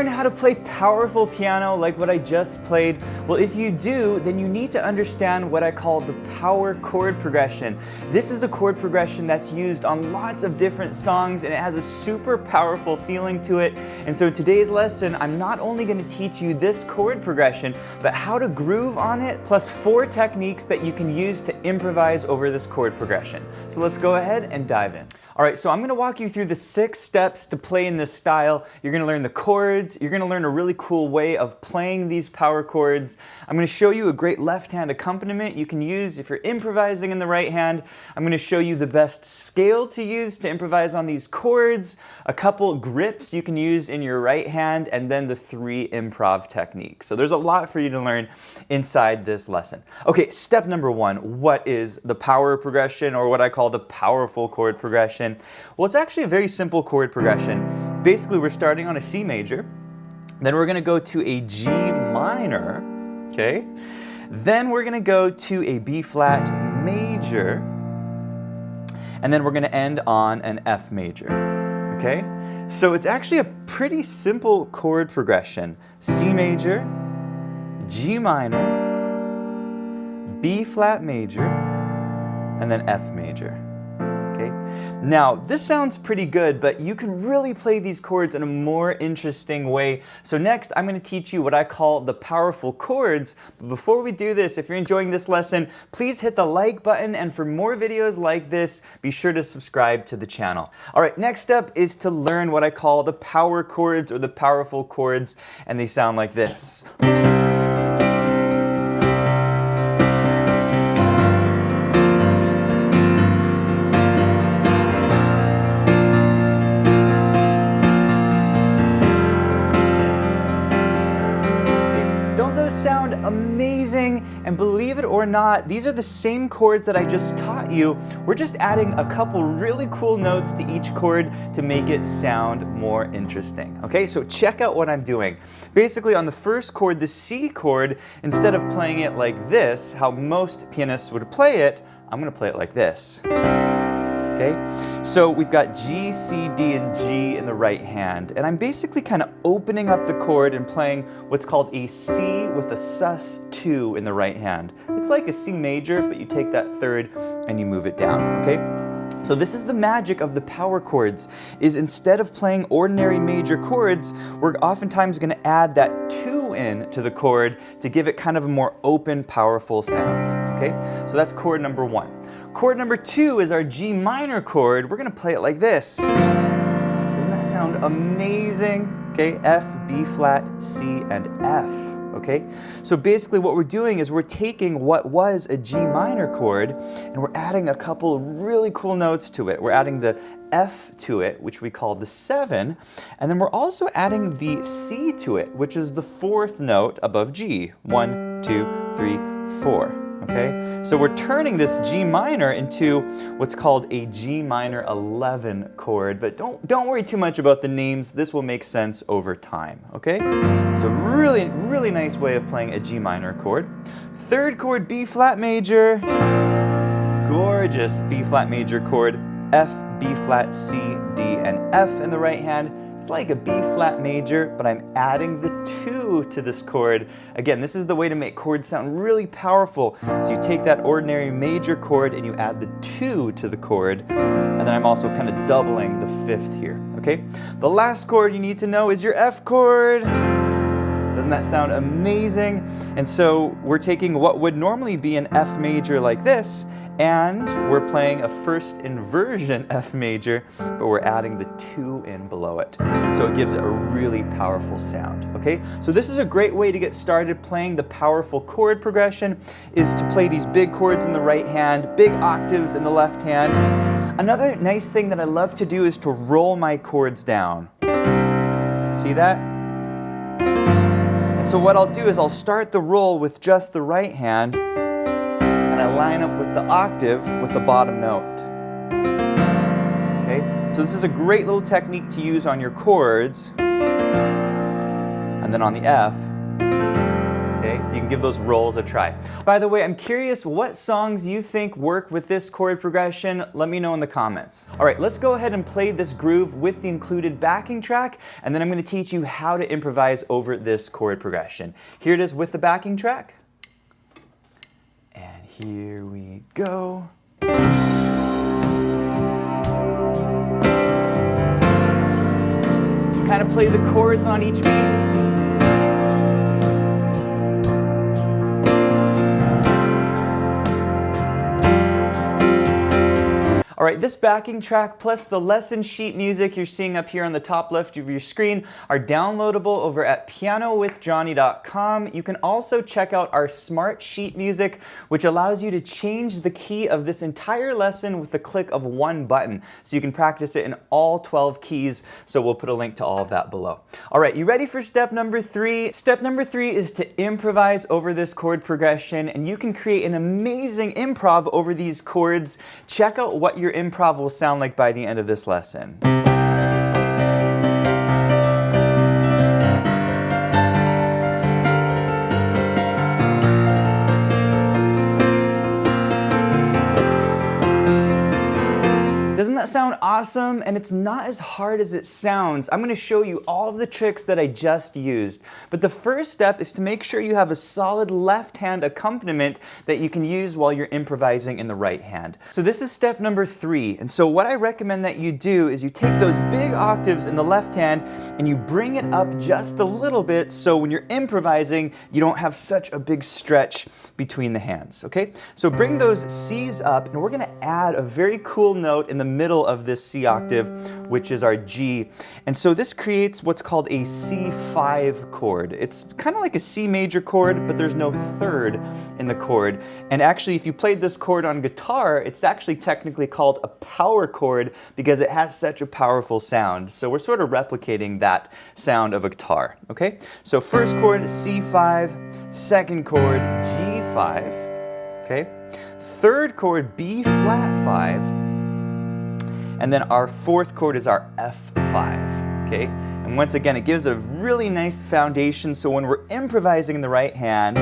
learn how to play powerful piano like what I just played? Well, if you do, then you need to understand what I call the power chord progression. This is a chord progression that's used on lots of different songs, and it has a super powerful feeling to it. And so today's lesson, I'm not only going to teach you this chord progression, but how to groove on it, plus 4 techniques that you can use to improvise over this chord progression. So let's go ahead and dive in. All right, so I'm going to walk you through the 6 steps to play in this style. You're going to learn the chords. You're going to learn a really cool way of playing these power chords. I'm going to show you a great left-hand accompaniment you can use if you're improvising in the right hand. I'm going to show you the best scale to use to improvise on these chords, a couple grips you can use in your right hand, and then the 3 improv techniques. So there's a lot for you to learn inside this lesson. Okay, step number 1, what is the power progression, or what I call the powerful chord progression? Well, it's actually a very simple chord progression. Basically, we're starting on a C major, then we're going to go to a G minor, okay? Then we're going to go to a B flat major, and then we're going to end on an F major, okay? So it's actually a pretty simple chord progression. C major, G minor, B flat major, and then F major. Okay. Now, this sounds pretty good, but you can really play these chords in a more interesting way. So next, I'm going to teach you what I call the powerful chords. But before we do this, if you're enjoying this lesson, please hit the like button, and for more videos like this, be sure to subscribe to the channel. All right, next up is to learn what I call the power chords, or the powerful chords, and they sound like this. Sound amazing, and believe it or not, these are the same chords that I just taught you. We're just adding a couple really cool notes to each chord to make it sound more interesting. Okay, so check out what I'm doing. Basically, on the first chord, the C chord, instead of playing it like this, how most pianists would play it, I'm going to play it like this. Okay, so we've got G, C, D, and G in the right hand, and I'm basically kind of opening up the chord and playing what's called a C with a sus2 in the right hand. It's like a C major, but you take that third and you move it down, okay? So this is the magic of the power chords, is instead of playing ordinary major chords, we're oftentimes going to add that 2 in to the chord to give it kind of a more open, powerful sound, okay? So that's chord number 1. Chord number 2 is our G minor chord. We're going to play it like this. Doesn't that sound amazing? Okay, F, B flat, C, and F. Okay, so basically what we're doing is we're taking what was a G minor chord and we're adding a couple really cool notes to it. We're adding the F to it, which we call the 7, and then we're also adding the C to it, which is the 4th note above G. 1, 2, 3, 4. Okay, so we're turning this G minor into what's called a G minor 11 chord, but don't worry too much about the names. This will make sense over time, okay? So really nice way of playing a G minor chord. 3rd chord, B flat major. Gorgeous B flat major chord. F, B flat, C, D, and F in the right hand. It's like a B flat major, but I'm adding the 2 to this chord. Again, this is the way to make chords sound really powerful. So you take that ordinary major chord and you add the 2 to the chord, and then I'm also kind of doubling the 5th here, okay? The last chord you need to know is your F chord. Doesn't that sound amazing? And so we're taking what would normally be an F major like this, and we're playing a first inversion F major, but we're adding the 2 in below it. So it gives it a really powerful sound, okay? So this is a great way to get started playing the powerful chord progression, is to play these big chords in the right hand, big octaves in the left hand. Another nice thing that I love to do is to roll my chords down. See that? And so what I'll do is I'll start the roll with just the right hand, and I line up with the octave with the bottom note. Okay, so this is a great little technique to use on your chords, and then on the F. Okay, so you can give those rolls a try. By the way, I'm curious what songs you think work with this chord progression. Let me know in the comments. All right, let's go ahead and play this groove with the included backing track, and then I'm going to teach you how to improvise over this chord progression. Here it is with the backing track. And here we go. Kind of play the chords on each beat. All right, this backing track plus the lesson sheet music you're seeing up here on the top left of your screen are downloadable over at pianowithjonny.com. You can also check out our smart sheet music, which allows you to change the key of this entire lesson with the click of one button. So you can practice it in all 12 keys. So we'll put a link to all of that below. All right, you ready for step number 3? Step number 3 is to improvise over this chord progression, and you can create an amazing improv over these chords. Check out what your improv will sound like by the end of this lesson. Doesn't that sound awesome? And it's not as hard as it sounds. I'm going to show you all of the tricks that I just used. But the first step is to make sure you have a solid left hand accompaniment that you can use while you're improvising in the right hand. So this is step number 3. And so what I recommend that you do is you take those big octaves in the left hand and you bring it up just a little bit, so when you're improvising, you don't have such a big stretch between the hands, okay? So bring those C's up, and we're going to add a very cool note in the middle of this C octave, which is our G. And so this creates what's called a C5 chord. It's kind of like a C major chord, but there's no third in the chord. And actually, if you played this chord on guitar, it's actually technically called a power chord because it has such a powerful sound. So we're sort of replicating that sound of a guitar, okay? So first chord, C5, second chord, G5, okay? Third chord, B flat 5, and then our fourth chord is our F5, okay? And once again, it gives a really nice foundation, so when we're improvising in the right hand,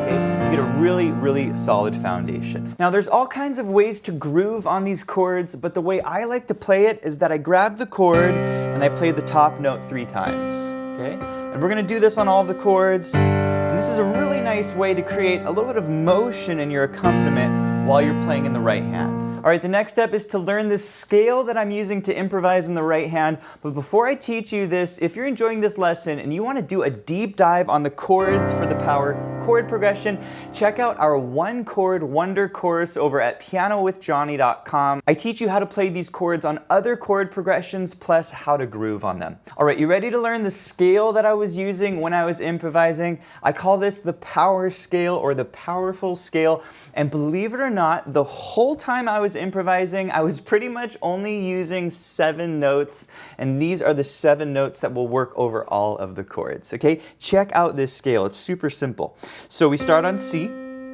okay, you get a really, really solid foundation. Now there's all kinds of ways to groove on these chords, but the way I like to play it is that I grab the chord and I play the top note 3 times, okay? And we're gonna do this on all of the chords. And this is a really nice way to create a little bit of motion in your accompaniment while you're playing in the right hand. All right, the next step is to learn this scale that I'm using to improvise in the right hand. But before I teach you this, if you're enjoying this lesson and you want to do a deep dive on the chords for the power chord progression, check out our Chord Wonder course over at pianowithjonny.com. I teach you how to play these chords on other chord progressions, plus how to groove on them. All right, you ready to learn the scale that I was using when I was improvising? I call this the power scale or the powerful scale. And believe it or not, the whole time I was improvising, I was pretty much only using 7 notes, and these are the 7 notes that will work over all of the chords, okay? Check out this scale, it's super simple. So we start on C,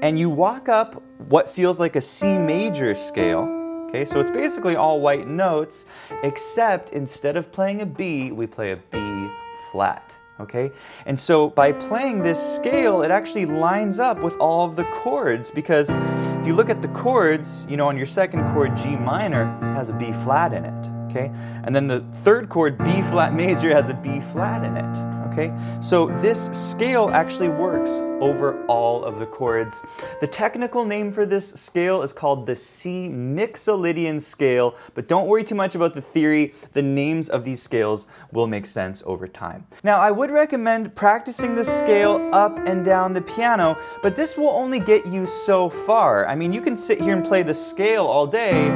and you walk up what feels like a C major scale, okay? So it's basically all white notes, except instead of playing a B, we play a B flat. Okay, and so by playing this scale, it actually lines up with all of the chords, because if you look at the chords, you know, on your second chord, G minor, has a B flat in it, okay? And then the third chord, B flat major, has a B flat in it, okay? So this scale actually works over all of the chords. The technical name for this scale is called the C Mixolydian Scale, but don't worry too much about the theory. The names of these scales will make sense over time. Now, I would recommend practicing this scale up and down the piano, but this will only get you so far. I mean, you can sit here and play the scale all day,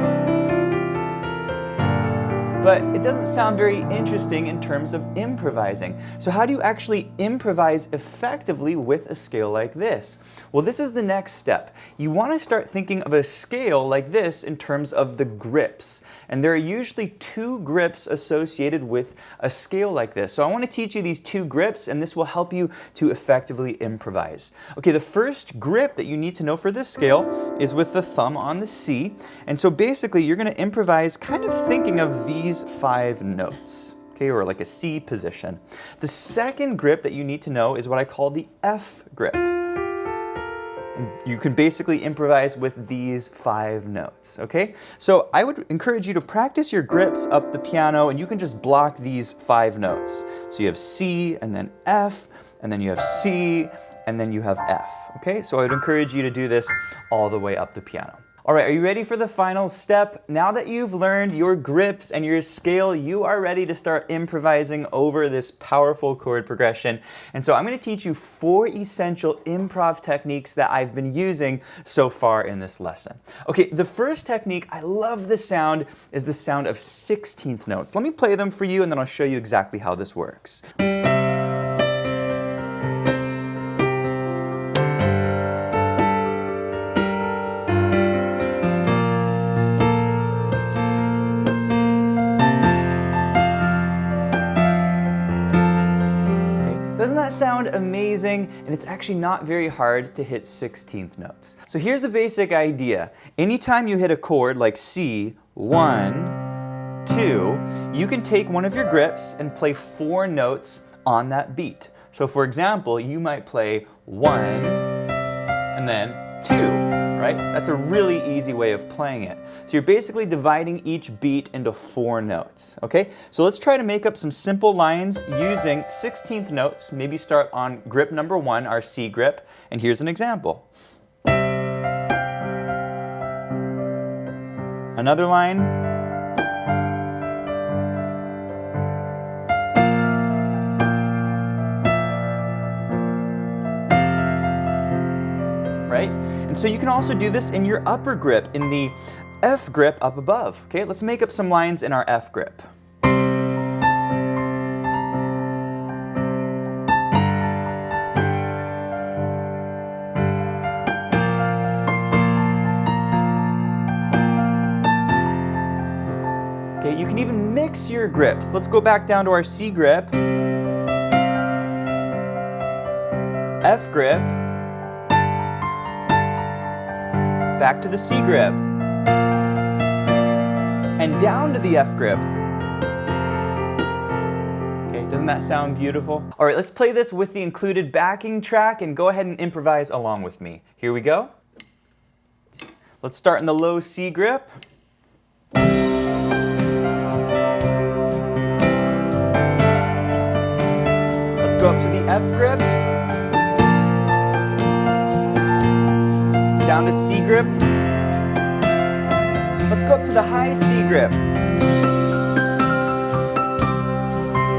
but it doesn't sound very interesting in terms of improvising. So how do you actually improvise effectively with a scale like this? Well, this is the next step. You want to start thinking of a scale like this in terms of the grips. And there are usually 2 grips associated with a scale like this. So I want to teach you these 2 grips, and this will help you to effectively improvise. Okay, the first grip that you need to know for this scale is with the thumb on the C. And so basically you're going to improvise kind of thinking of these these 5 notes, okay, or like a C position. The second grip that you need to know is what I call the F grip. And you can basically improvise with these 5 notes, okay? So I would encourage you to practice your grips up the piano, and you can just block these 5 notes. So you have C, and then F, and then you have C, and then you have F, okay? So I would encourage you to do this all the way up the piano. All right, are you ready for the final step? Now that you've learned your grips and your scale, you are ready to start improvising over this powerful chord progression. And so I'm going to teach you 4 essential improv techniques that I've been using so far in this lesson. Okay, the first technique, I love the sound, is the sound of 16th notes. Let me play them for you and then I'll show you exactly how this works. Doesn't that sound amazing? And it's actually not very hard to hit 16th notes. So here's the basic idea. Anytime you hit a chord like C, 1, 2, you can take one of your grips and play 4 notes on that beat. So for example, you might play 1 and then 2, right? That's a really easy way of playing it. So you're basically dividing each beat into 4 notes, okay? So let's try to make up some simple lines using 16th notes. Maybe start on grip number 1, our C grip, and here's an example. Another line. Right? And so you can also do this in your upper grip, in the F grip up above. Okay, let's make up some lines in our F grip. Okay, you can even mix your grips. Let's go back down to our C grip, F grip, back to the C grip, and down to the F grip. Okay, doesn't that sound beautiful? All right, let's play this with the included backing track and go ahead and improvise along with me. Here we go. Let's start in the low C grip. Let's go up to the F grip. Down to C grip. Let's go up to the high C grip.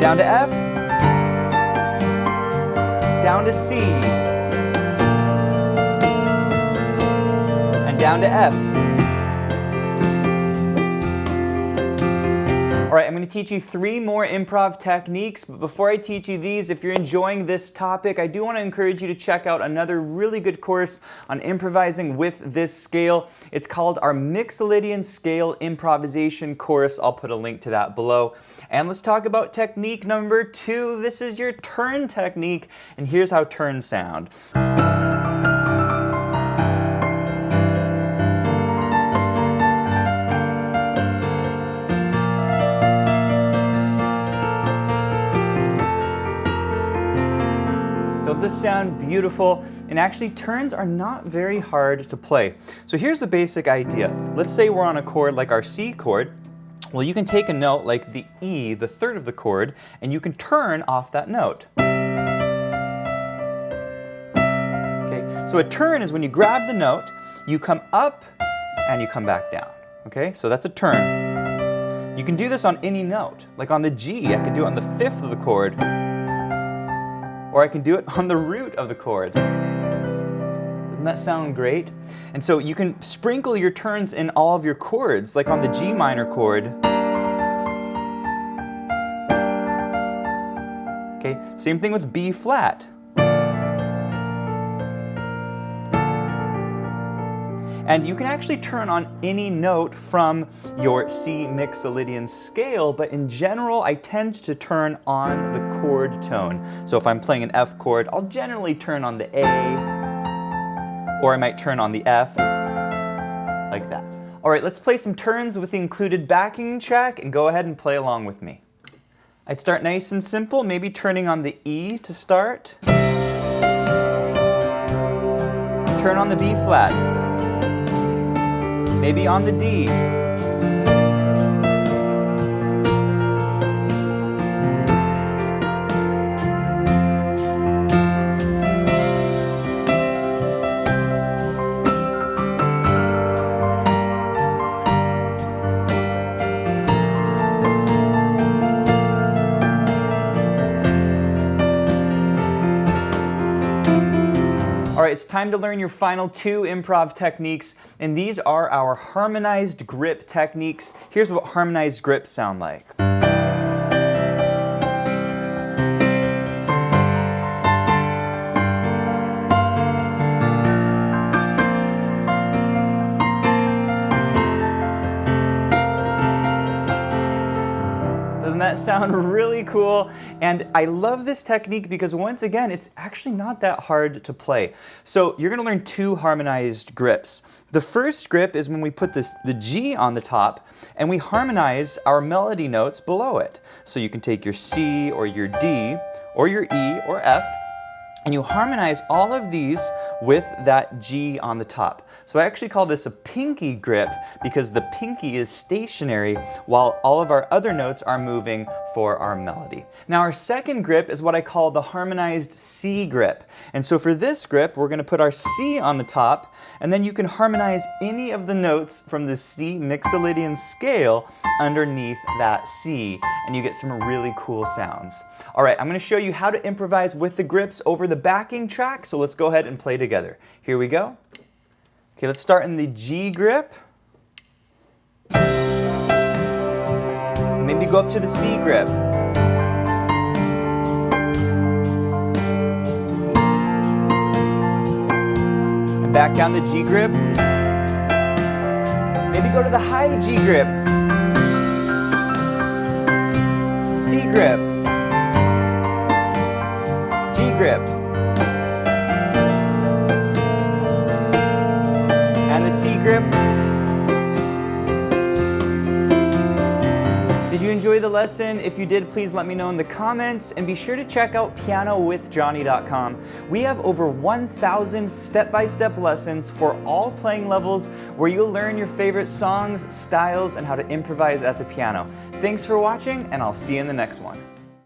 Down to F. Down to C. And down to F. All right, I'm going to teach you 3 more improv techniques, but before I teach you these, if you're enjoying this topic, I do want to encourage you to check out another really good course on improvising with this scale. It's called our Mixolydian Scale improvisation course. I'll put a link to that below. And let's talk about technique number 2. This is your turn technique, and here's how turns sound. Don't this sound beautiful? And actually, turns are not very hard to play. So here's the basic idea. Let's say we're on a chord like our C chord. Well, you can take a note like the E, the third of the chord, and you can turn off that note. Okay, so a turn is when you grab the note, you come up, and you come back down. Okay, so that's a turn. You can do this on any note. Like on the G, I could do it on the 5th of the chord, or I can do it on the root of the chord. Doesn't that sound great? And so you can sprinkle your turns in all of your chords, like on the G minor chord. Okay, same thing with B flat. And you can actually turn on any note from your C Mixolydian scale, but in general, I tend to turn on the chord tone. So if I'm playing an F chord, I'll generally turn on the A, or I might turn on the F, like that. All right, let's play some turns with the included backing track and go ahead and play along with me. I'd start nice and simple, maybe turning on the E to start. Turn on the B flat. Maybe on the D. All right, it's time to learn your final 2 improv techniques, and these are our harmonized grip techniques. Here's what harmonized grips sound like. Doesn't that sound really cool? And I love this technique because once again, it's actually not that hard to play. So you're gonna learn 2 harmonized grips. The first grip is when we put the G on the top and we harmonize our melody notes below it. So you can take your C or your D or your E or F and you harmonize all of these with that G on the top. So I actually call this a pinky grip because the pinky is stationary while all of our other notes are moving for our melody. Now our second grip is what I call the harmonized C grip. And so for this grip, we're gonna put our C on the top, and then you can harmonize any of the notes from the C Mixolydian Scale underneath that C, and you get some really cool sounds. All right, I'm gonna show you how to improvise with the grips over the backing track, so let's go ahead and play together. Here we go. Okay, let's start in the G grip. Maybe go up to the C grip. And back down the G grip. Maybe go to the high G grip. C grip. G grip. And the C grip. Did you enjoy the lesson? If you did, please let me know in the comments, and be sure to check out pianowithjonny.com. We have over 1,000 step-by-step lessons for all playing levels where you'll learn your favorite songs, styles, and how to improvise at the piano. Thanks for watching, and I'll see you in the next one.